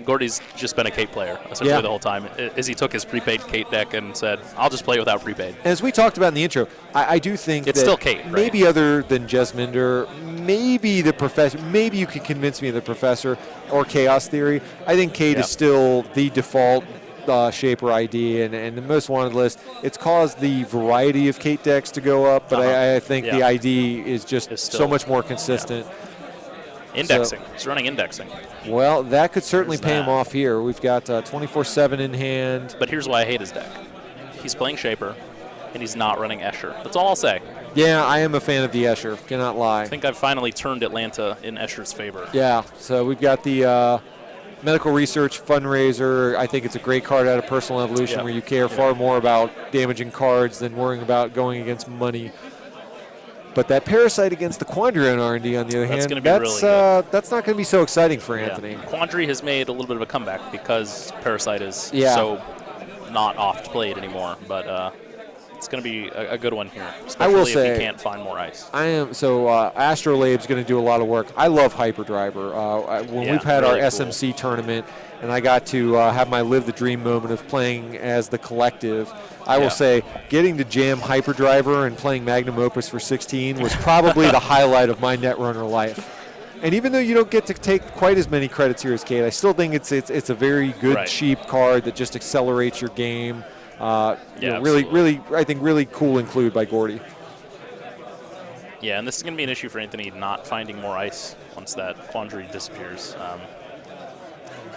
Gordie's just been a Kate player essentially the whole time. Is he took his prepaid Kate deck and said, "I'll just play without prepaid." As we talked about in the intro, I do think it's that still Kate. Right? Maybe other than Jesminder, maybe the professor. Maybe you could convince me of the professor or Chaos Theory. I think Kate is still the default Shaper ID and the most wanted list. It's caused the variety of Kate decks to go up, but I think the ID is just so much more consistent. Indexing. He's running indexing. Well, that could certainly pay him off here. We've got 24/7 in hand. But here's why I hate his deck. He's playing Shaper, and he's not running Escher. That's all I'll say. Yeah, I am a fan of the Escher. Cannot lie. I think I've finally turned Atlanta in Escher's favor. Yeah, so we've got the medical research fundraiser. I think it's a great card out of Personal Evolution where you care far more about damaging cards than worrying about going against money. But that Parasite against the Quandary on R&D, on the other hand, that's not going to be so exciting for Anthony. Quandary has made a little bit of a comeback because Parasite is so not oft-played anymore. But it's going to be a good one here, especially if he can't find more ice. Astrolabe's going to do a lot of work. I love Hyperdriver. When we've had our SMC tournament, and I got to have my Live the Dream moment of playing as the collective, I will say getting to jam Hyperdriver and playing Magnum Opus for 16 was probably the highlight of my Netrunner life. And even though you don't get to take quite as many credits here as Kate, I still think it's a very good, cheap card that just accelerates your game. Really, I think really cool include by Gordie. Yeah, and this is going to be an issue for Anthony not finding more ice once that Quandary disappears.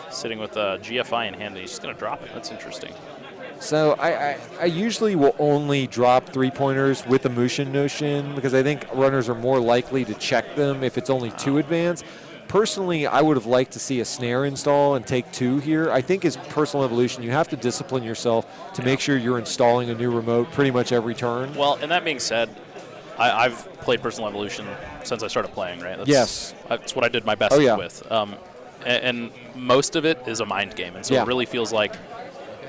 Sitting with GFI in hand, and he's just going to drop it. That's interesting. So I usually will only drop three-pointers with a Mushin Notion because I think runners are more likely to check them if it's only 2 advance. Personally, I would have liked to see a snare install and take 2 here. I think as Personal Evolution, you have to discipline yourself to make sure you're installing a new remote pretty much every turn. Well, and that being said, I've played Personal Evolution since I started playing, right? That's what I did my best with. And most of it is a mind game. And so it really feels like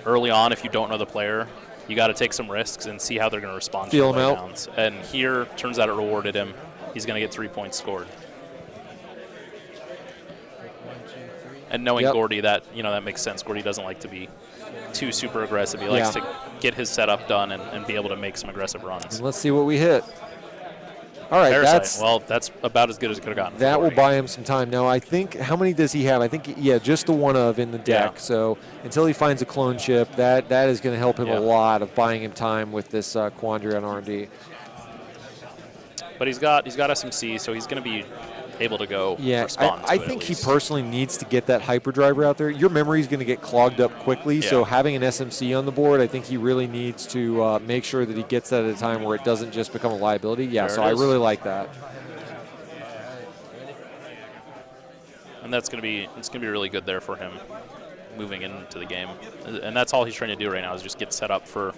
early on, if you don't know the player, you got to take some risks and see how they're going to respond to laydowns. And here, turns out it rewarded him. He's going to get 3 points scored. And knowing Gordie, that makes sense. Gordie doesn't like to be too super aggressive. He likes to get his setup done and be able to make some aggressive runs. And let's see what we hit. All right, that's about as good as it could have gotten. That will buy him some time. Now, I think, how many does he have? I think, just the one of in the deck. Yeah. So until he finds a clone chip, that is going to help him a lot of buying him time with this Quandary on R&D. But he's got SMC, so he's going to be able to go respond to I think he personally needs to get that Hyperdriver out there. Your memory is going to get clogged up quickly, so having an SMC on the board, I think he really needs to make sure that he gets that at a time where it doesn't just become a liability. So I really like that. And it's going to be really good there for him moving into the game. And that's all he's trying to do right now is just get set up for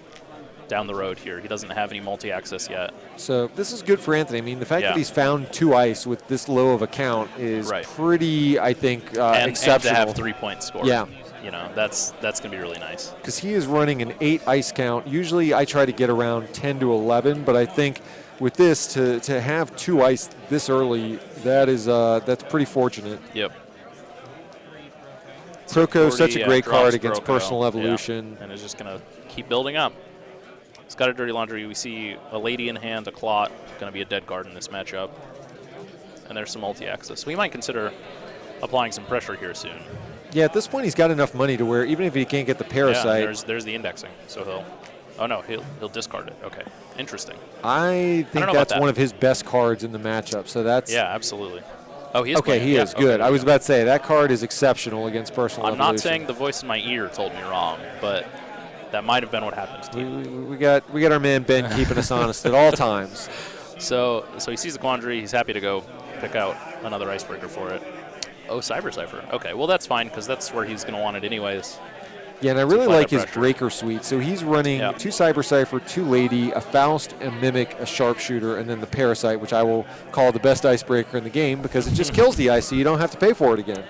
down the road here. He doesn't have any multi-access yet. So this is good for Anthony. I mean, the fact that he's found 2 ice with this low of a count is pretty, I think, exceptional. And to have 3 points scored. Yeah. That's going to be really nice. Because he is running an 8 ice count. Usually I try to get around 10 to 11, but I think with this, to have 2 ice this early, that's pretty fortunate. Yep. Proko, such a great card against Personal Evolution. And is just going to keep building up. He's got a Dirty Laundry. We see a Lady in hand, a Clot, going to be a dead card in this matchup. And there's some multi-access. We might consider applying some pressure here soon. Yeah, at this point he's got enough money to where even if he can't get the Parasite. Yeah, there's the indexing. So he'll discard it. Okay, interesting. I think that's one of his best cards in the matchup. So that's absolutely. Oh, he is. Okay, he is good. I was about to say that card is exceptional against Personal Evolution. I'm not saying the voice in my ear told me wrong, but that might have been what happened to you. We got our man Ben keeping us honest at all times. So he sees the Quandary. He's happy to go pick out another icebreaker for it. Oh, Cyber Cipher. Okay, well that's fine because that's where he's going to want it anyways. Yeah, and I really like his Breaker Suite. So he's running 2 Cyber Cipher, 2 Lady, a Faust, a Mimic, a Sharpshooter, and then the Parasite, which I will call the best icebreaker in the game because it just kills the ice, so you don't have to pay for it again.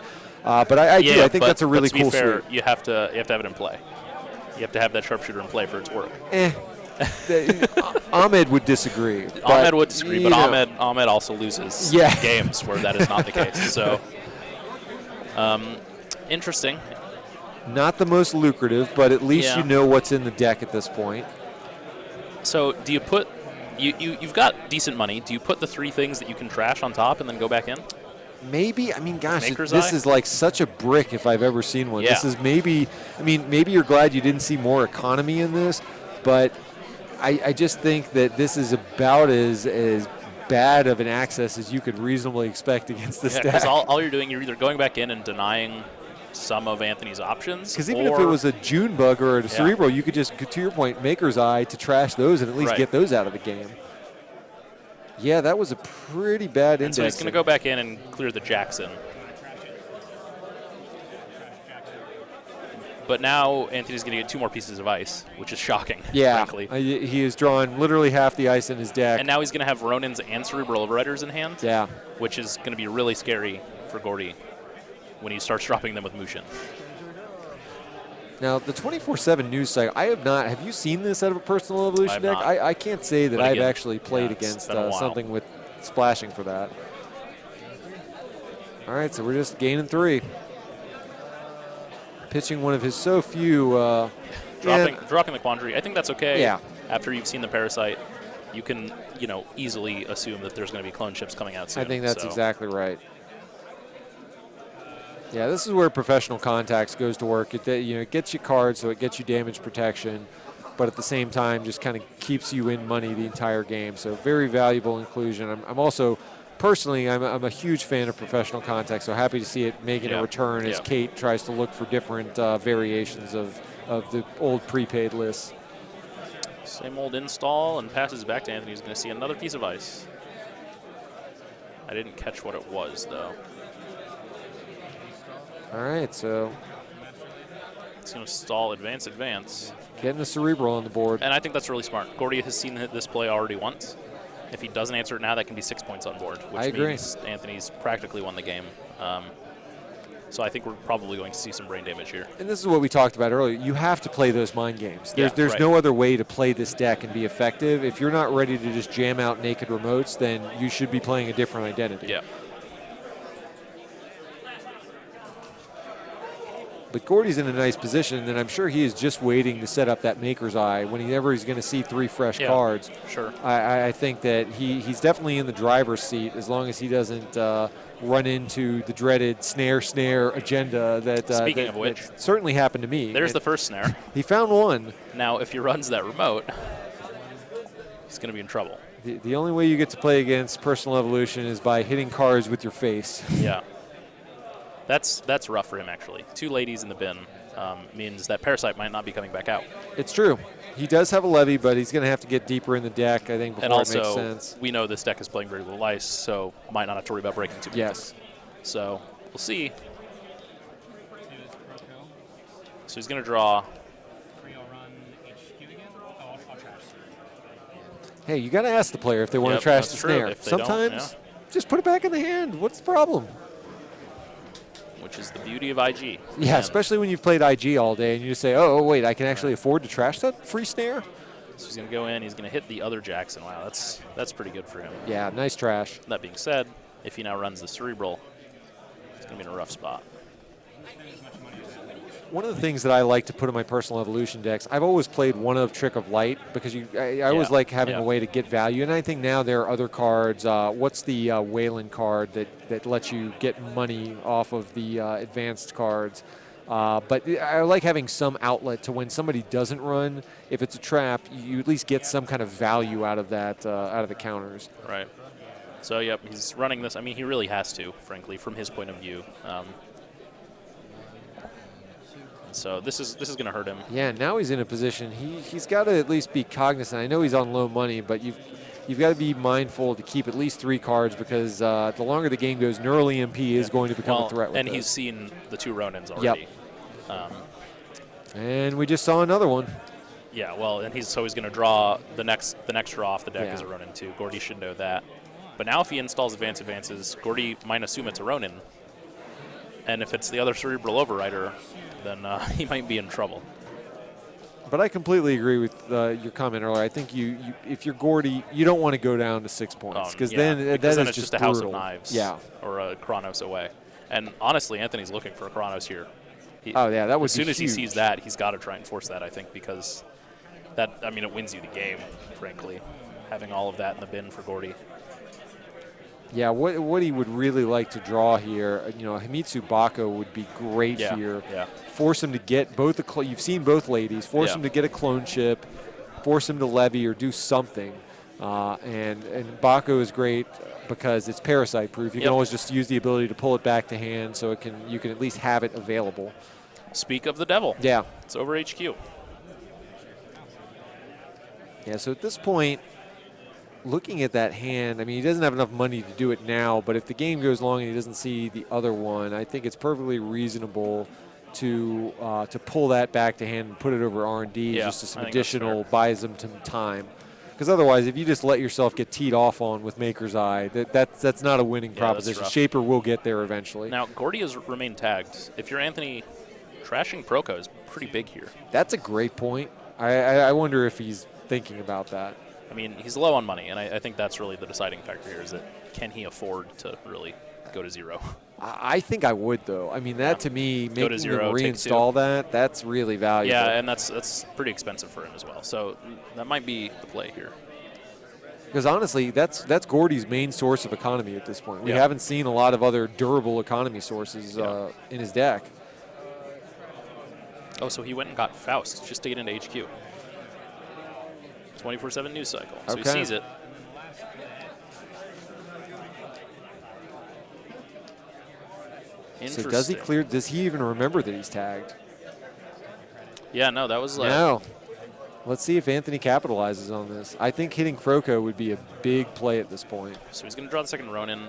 But I think that's a really cool suite. You have to have it in play. You have to have that Sharpshooter in play for it to work. Ahmed would disagree. Ahmed would disagree, but Ahmed also loses games where that is not the case. So Interesting. Not the most lucrative, but at least you know what's in the deck at this point. So do you put you've got decent money. Do you put the 3 things that you can trash on top and then go back in? Maybe. I mean, gosh, Maker's this Eye? is like such a brick if I've ever seen one. Yeah. This is maybe, I mean, maybe you're glad you didn't see more economy in this, but I just think that this is about as bad of an access as you could reasonably expect against this deck. Because all you're doing, you're either going back in and denying some of Anthony's options. Because even if it was a June bug or a Cerebral, you could just, to your point, Maker's Eye to trash those and at least get those out of the game. Yeah, that was a pretty bad index. So he's going to go back in and clear the Jackson. But now Anthony's going to get 2 more pieces of ice, which is shocking, frankly. He has drawn literally half the ice in his deck. And now he's going to have Ronins and Cerebral Overriders in hand. Yeah. Which is going to be really scary for Gordie when he starts dropping them with Mushin. Now, the 24/7 news site, have you seen this out of a Personal Evolution deck? I can't say that I've actually played against something with splashing for that. All right, so we're just gaining 3. Pitching one of his so few. Dropping the Quandary. I think that's okay. Yeah. After you've seen the Parasite, you can easily assume that there's going to be clone ships coming out soon. I think that's exactly right. Yeah, this is where Professional Contacts goes to work. It gets you cards, so it gets you damage protection, but at the same time just kind of keeps you in money the entire game. So very valuable inclusion. I'm also, personally, I'm a huge fan of Professional Contacts, so happy to see it making a return as Kate tries to look for different variations of the old prepaid lists. Same old install and passes back to Anthony. He's going to see another piece of ice. I didn't catch what it was, though. All right, so it's going to stall advance. Getting a Cerebral on the board. And I think that's really smart. Gordie has seen this play already once. If he doesn't answer it now, that can be 6 points on board, which means Anthony's practically won the game. So I think we're probably going to see some brain damage here. And this is what we talked about earlier. You have to play those mind games. There's no other way to play this deck and be effective. If you're not ready to just jam out naked remotes, then you should be playing a different identity. Yeah. But Gordie's in a nice position, and I'm sure he is just waiting to set up that Maker's Eye whenever he's going to see 3 fresh cards. Sure. I think that he's definitely in the driver's seat as long as he doesn't run into the dreaded snare agenda Speaking of which, that certainly happened to me. There's the first snare. He found one. Now, if he runs that remote, he's going to be in trouble. The only way you get to play against Personal Evolution is by hitting cards with your face. Yeah. That's rough for him, actually. 2 ladies in the bin means that Parasite might not be coming back out. It's true. He does have a levy, but he's going to have to get deeper in the deck, I think, before it makes sense. We know this deck is playing very little ice, so might not have to worry about breaking too many. Yes. So we'll see. So he's going to draw. Hey, you got to ask the player if they want to trash the snare. Sometimes just put it back in the hand. What's the problem? Which is the beauty of IG. Yeah, especially when you've played IG all day and you just say, oh wait, I can actually afford to trash that free snare? So he's going to go in. He's going to hit the other Jackson. Wow, that's pretty good for him. Yeah, nice trash. That being said, if he now runs the Cerebral, he's going to be in a rough spot. One of the things that I like to put in my Personal Evolution decks, I've always played one of Trick of Light because I always like having a way to get value. And I think now there are other cards. What's the Wayland card that lets you get money off of the advanced cards? But I like having some outlet to when somebody doesn't run. If it's a trap, you at least get some kind of value out of that, out of the counters. Right. So, yep, he's running this. I mean, he really has to, frankly, from his point of view. So this is going to hurt him. Yeah, now he's in a position. He's got to at least be cognizant. I know he's on low money, but you've got to be mindful to keep at least 3 cards because the longer the game goes, Neural EMP is going to become a threat. And he's seen the 2 Ronins already. Yep. And we just saw another one. Yeah, well, and he's going to draw the next draw off the deck is a Ronin too. Gordie should know that. But now if he installs advances, Gordie might assume it's a Ronin. And if it's the other Cerebral Overrider, then he might be in trouble. But I completely agree with your comment earlier. I think if you're Gordie, you don't want to go down to 6 points because then it's it's just brutal. a House of Knives or a Chronos away. And honestly, Anthony's looking for a Chronos here. That would as soon be as huge. he sees that, he's got to try and force that, I think, because that, I mean, it wins you the game, frankly, having all of that in the bin for Gordie. Yeah, what he would really like to draw here, Himitsu Bako would be great here. Yeah. Force him to get both you've seen both ladies. Force him to get a clone chip, force him to levy or do something. And Bako is great because it's parasite proof. You can always just use the ability to pull it back to hand, so you can at least have it available. Speak of the devil. Yeah. It's over HQ. Yeah, so at this point, looking at that hand, I mean, he doesn't have enough money to do it now, but if the game goes long and he doesn't see the other one, I think it's perfectly reasonable to pull that back to hand and put it over R&D just as some additional, buys him some time. Because otherwise, if you just let yourself get teed off on with Maker's Eye, that's not a winning proposition. Shaper will get there eventually. Now, Gordie has remained tagged. If you're Anthony, trashing Proco is pretty big here. That's a great point. I wonder if he's thinking about that. I mean, he's low on money, and I think that's really the deciding factor here is that can he afford to really go to zero? I think I would, though. I mean, that to me, making to zero, him reinstall that's really valuable. Yeah, and that's pretty expensive for him as well. So that might be the play here. Because honestly, that's Gordie's main source of economy at this point. We haven't seen a lot of other durable economy sources in his deck. Oh, so he went and got Faust just to get into HQ. 24/7 news cycle. So he sees it. So does he clear? Does he even remember that he's tagged? Yeah, no, that was like. No. Let's see if Anthony capitalizes on this. I think hitting Croco would be a big play at this point. So he's going to draw the second Ronin.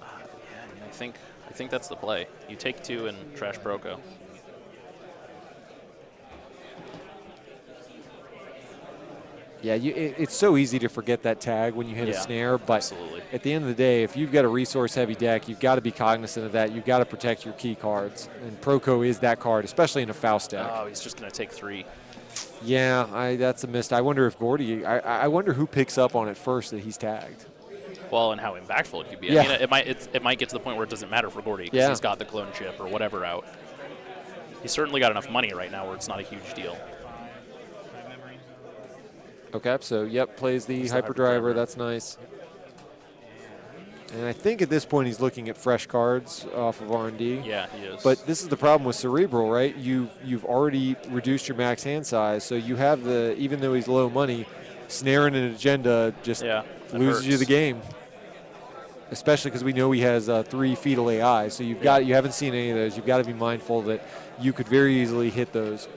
I think that's the play. You take 2 and trash Proco. Yeah, it's so easy to forget that tag when you hit a snare, but at the end of the day, if you've got a resource-heavy deck, you've got to be cognizant of that. You've got to protect your key cards, and Proco is that card, especially in a Faust deck. Oh, he's just going to take 3. Yeah, that's a miss. I wonder if Gordie, I wonder who picks up on it first that he's tagged. Well, and how impactful it could be. I mean, it might get to the point where it doesn't matter for Gordie because he's got the clone chip or whatever out. He's certainly got enough money right now where it's not a huge deal. Okay, so plays the hyperdriver. That's nice. And I think at this point he's looking at fresh cards off of R&D. Yeah, he is. But this is the problem with Cerebral, right? You've already reduced your max hand size, so you have even though he's low money, snaring an agenda just loses you the game. Especially because we know he has 3 fetal AI, so you haven't seen any of those. You've got to be mindful that you could very easily hit those.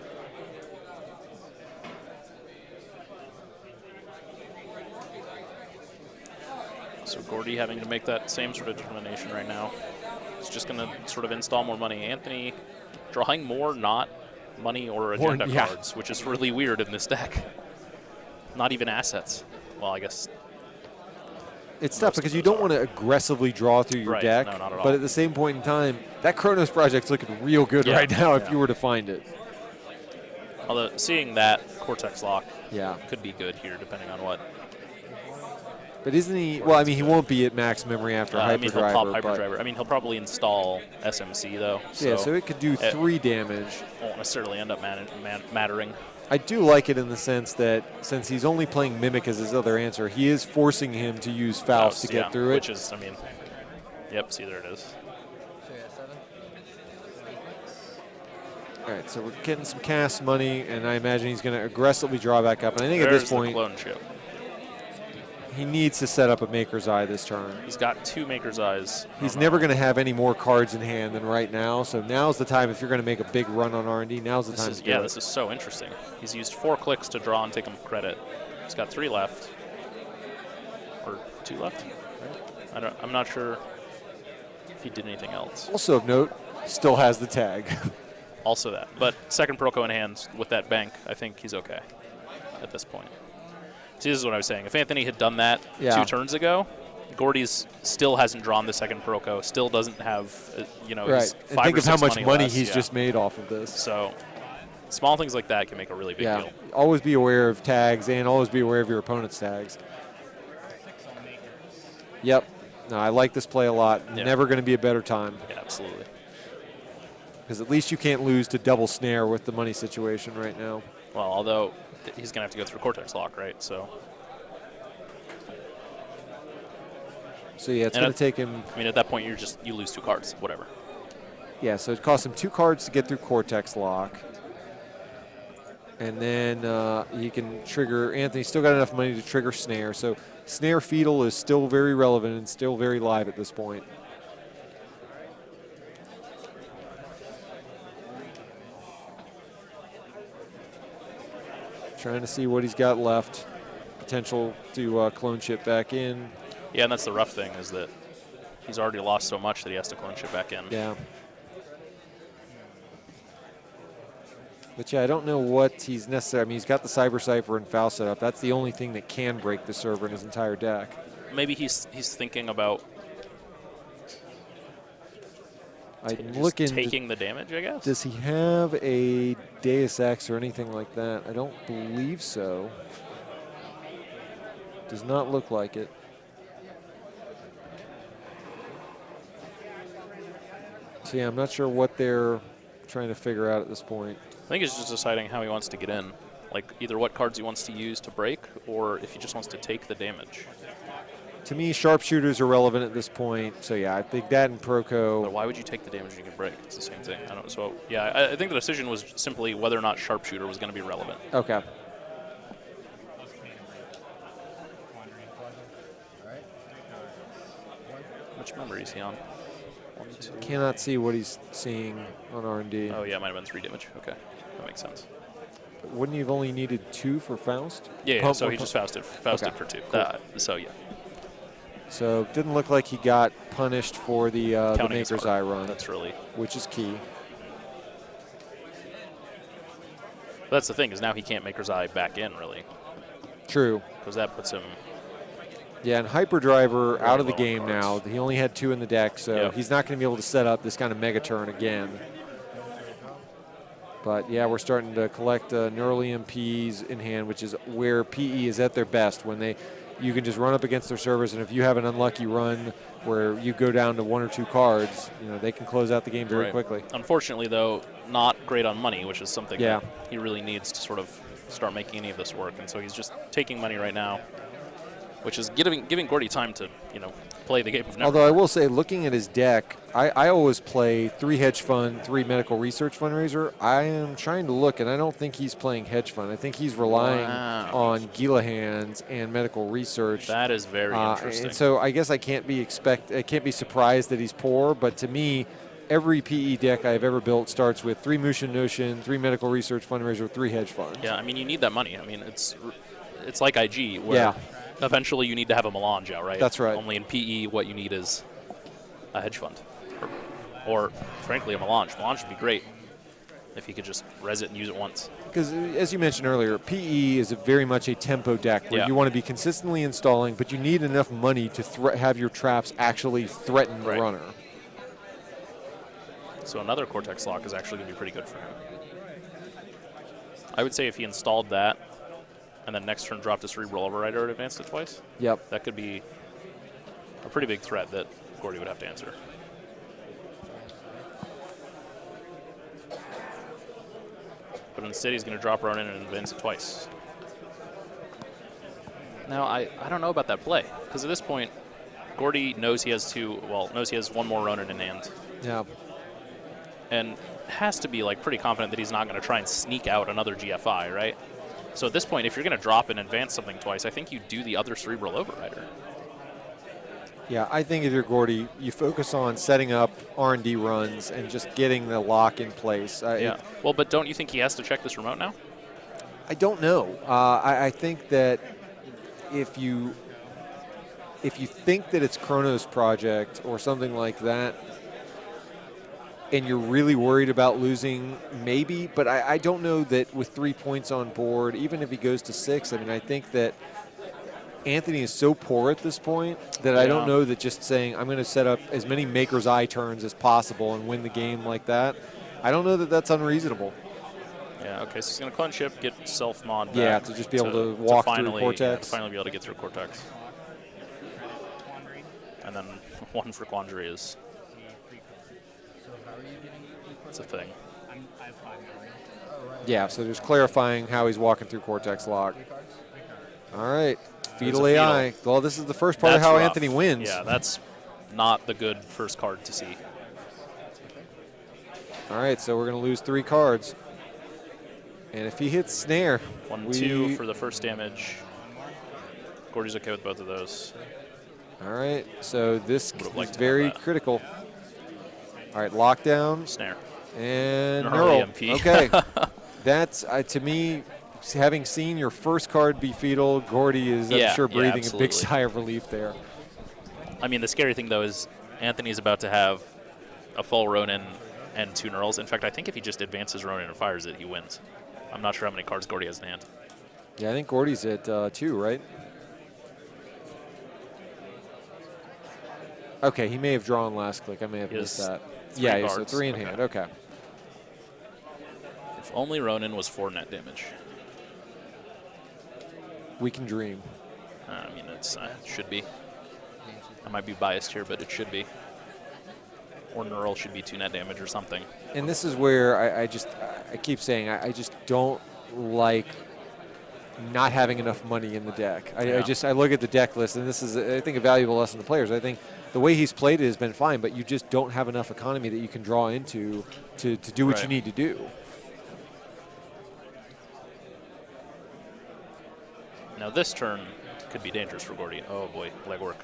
So Gordie having to make that same sort of determination right now. He's just going to sort of install more money. Anthony drawing more not money or agenda cards, which is really weird in this deck. Not even assets. Well, I guess it's tough because you don't want to aggressively draw through your deck, no, not at all. But at the same point in time, that Chronos project's looking real good right now if you were to find it. Although seeing that Cortex lock could be good here, depending on what. But isn't he? Well, I mean, he won't be at max memory after Hyperdriver. I mean, he'll pop Hyperdriver. I mean, he'll probably install SMC, though. So it could do 3 damage. Won't necessarily end up mattering. I do like it in the sense that since he's only playing Mimic as his other answer, he is forcing him to use Faust to get through it. Which is, I mean, see, there it is. All right, so we're getting some cast money, and I imagine he's going to aggressively draw back up. And I think at this point, the clone chip. He needs to set up a Maker's Eye this turn. He's got 2 Maker's Eyes. He's never going to have any more cards in hand than right now, so now's the time if you're going to make a big run on R&D, now's the time to do it. This is so interesting. He's used 4 clicks to draw and take him credit. He's got 3 left. Or 2 left? Right? I'm not sure if he did anything else. Also of note, still has the tag. Also that. But second Proco in hand with that bank, I think he's okay at this point. See, this is what I was saying. If Anthony had done that 2 turns ago, Gordie's still hasn't drawn the second Proco, still doesn't have, right. And think of how much money he's just made off of this. So small things like that can make a really big deal. Always be aware of tags and always be aware of your opponent's tags. Yep. No, I like this play a lot. Yeah. Never going to be a better time. Yeah, absolutely. Because at least you can't lose to double snare with the money situation right now. Well, although he's going to have to go through Cortex Lock, right? So yeah, it's going to take him. I mean, at that point, you lose 2 cards, whatever. Yeah, so it costs him 2 cards to get through Cortex Lock. And then he can trigger. Anthony's still got enough money to trigger Snare. So Snare Fetal is still very relevant and still very live at this point. Trying to see what he's got left. Potential to clone chip back in. Yeah, and that's the rough thing is that he's already lost so much that he has to clone chip back in. Yeah. But yeah, I don't know what he's necessary. I mean, he's got the Cyber Cipher and Foul set up. That's the only thing that can break the server in his entire deck. Maybe he's thinking about taking the damage, I guess. Does he have a Deus Ex or anything like that? I don't believe so. Does not look like it. So yeah, I'm not sure what they're trying to figure out at this point. I think he's just deciding how he wants to get in. Like either what cards he wants to use to break or if he just wants to take the damage. To me, sharpshooters are relevant at this point. So yeah, I think that and Proco. But why would you take the damage when you can break? It's the same thing. I don't. So yeah, I think the decision was simply whether or not sharpshooter was going to be relevant. Okay. How much memory is he on? 1, 2. Cannot see what he's seeing on R&D. Oh yeah, it might have been 3 damage. Okay, that makes sense. But wouldn't you have only needed 2 for Faust? Yeah, so he just Fausted okay. For 2. Cool. So yeah. So didn't look like he got punished for the Maker's Eye run. That's really, which is key. But that's the thing is now he can't Maker's Eye back in really. True. Because that puts him. Yeah, and Hyperdriver out of the game now. He only had 2 in the deck, so he's not going to be able to set up this kind of mega turn again. But yeah, we're starting to collect Neural EMPs in hand, which is where PE is at their best when you can just run up against their servers, and if you have an unlucky run where you go down to 1 or 2 cards, they can close out the game very quickly. Unfortunately, though, not great on money, which is something that he really needs to sort of start making any of this work. And so he's just taking money right now, which is giving Gordie time to, play the game of Netrunner. Although I will say, looking at his deck, I always play 3 hedge fund, 3 medical research fundraiser. I am trying to look, and I don't think he's playing hedge fund. I think he's relying on Gila hands and medical research. That is very interesting. And so I guess I can't be surprised that he's poor. But to me, every PE deck I've ever built starts with 3 Mushin Notion, 3 medical research fundraiser, 3 hedge funds. Yeah, I mean you need that money. I mean it's like IG where eventually you need to have a melange out, right? That's right. Only in PE what you need is a hedge fund. Or frankly, a melange. Melange would be great if you could just res it and use it once. Because as you mentioned earlier, PE is very much a tempo deck where you want to be consistently installing, but you need enough money to have your traps actually threaten the runner. So another Cortex Lock is actually going to be pretty good for him. I would say if he installed that and then next turn dropped a Cerebral Overrider and advanced it twice, that could be a pretty big threat that Gordie would have to answer. But instead he's going to drop Ronin and advance it twice. Now, I don't know about that play, because at this point, Gordie knows he has 1 more Ronin in hand. Yeah. And has to be pretty confident that he's not going to try and sneak out another GFI, right? So at this point, if you're going to drop and advance something twice, I think you do the other Cerebral Overrider. Yeah, I think if you're Gordie, you focus on setting up R&D runs and just getting the lock in place. Well, but don't you think he has to check this remote now? I don't know. I think that if you think that it's Chrono's project or something like that, and you're really worried about losing, maybe. But I don't know that with 3 points on board, even if he goes to 6, I mean, I think that Anthony is so poor at this point that I don't know that just saying I'm going to set up as many Maker's Eye turns as possible and win the game like that, I don't know that that's unreasonable. Yeah, okay, so he's going to clone chip, get self-mod back. Yeah, to just be able to walk through Cortex. Finally be able to get through Cortex. And then 1 for Quandary is it's a thing. Yeah, so just clarifying how he's walking through Cortex Lock. All right, Fetal There's a AI. Well, this is the first part of how rough. Anthony wins. Yeah, that's not the good first card to see. All right, so we're going to lose 3 cards. And if he hits Snare, 1-2 for the first damage. Gordie's okay with both of those. All right, so this is very critical. All right, lockdown. Snare. And Neural. EMP. Okay. That's, to me, having seen your first card be Fetal, Gordie is, I'm sure, breathing a big sigh of relief there. I mean, the scary thing, though, is Anthony's about to have a full Ronin and 2 Neurals. In fact, I think if he just advances Ronin and fires it, he wins. I'm not sure how many cards Gordie has in hand. Yeah, I think Gordie's at 2, right? Okay, he may have drawn last click. I may have missed that. Yeah, so 3 in hand. Okay. If only Ronin was 4 net damage. We can dream. I mean, it should be. I might be biased here, but it should be. Or Neural should be 2 net damage or something. And this is where I keep saying I just don't like not having enough money in the deck. I look at the deck list, and this is, I think, a valuable lesson to players. I think the way he's played it has been fine, but you just don't have enough economy that you can draw into to do what you need to do. Now this turn could be dangerous for Gordie. Oh boy, legwork.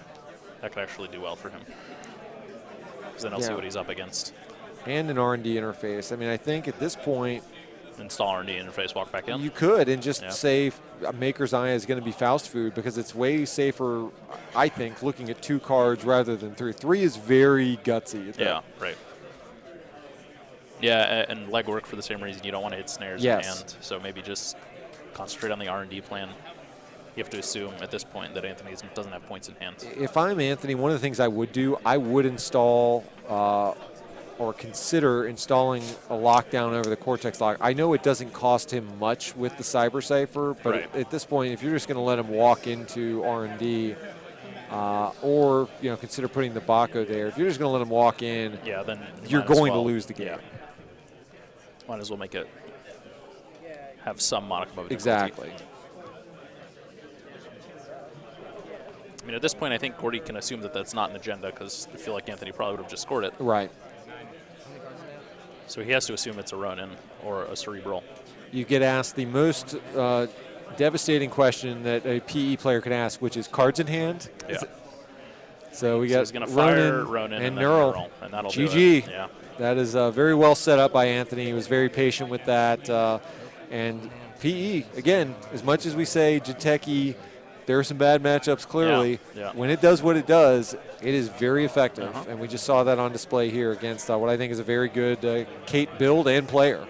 That could actually do well for him. Because then I'll see what he's up against. And an R&D interface. I mean, I think at this point, install R&D interface, walk back in. You could, and just say Maker's Eye is going to be Faust food, because it's way safer, I think, looking at 2 cards rather than 3. 3 is very gutsy. Yeah, right. Yeah, and legwork for the same reason. You don't want to hit snares in hand, so maybe just concentrate on the R&D plan. You have to assume at this point that Anthony doesn't have points in hand. If I'm Anthony, one of the things I would do, I would install or consider installing a lockdown over the Cortex Lock. I know it doesn't cost him much with the Cyber Cipher, but at this point, if you're just going to let him walk into R&D, or consider putting the Baco there, if you're just going to let him walk in, then you're going to lose the game. Yeah. Might as well make it have some modicum of difficulty. Exactly. I mean, at this point, I think Gordie can assume that that's not an agenda, because I feel like Anthony probably would have just scored it. Right. So he has to assume it's a Ronin or a Cerebral. You get asked the most devastating question that a PE player can ask, which is cards in hand. Yeah. So we got he's going to fire Ronin and Neural. And that'll GG. do it. Yeah. That is very well set up by Anthony. He was very patient with that. And PE, again, as much as we say Jinteki, there are some bad matchups, clearly. Yeah. When it does what it does, it is very effective. And we just saw that on display here against what I think is a very good Kate build and player.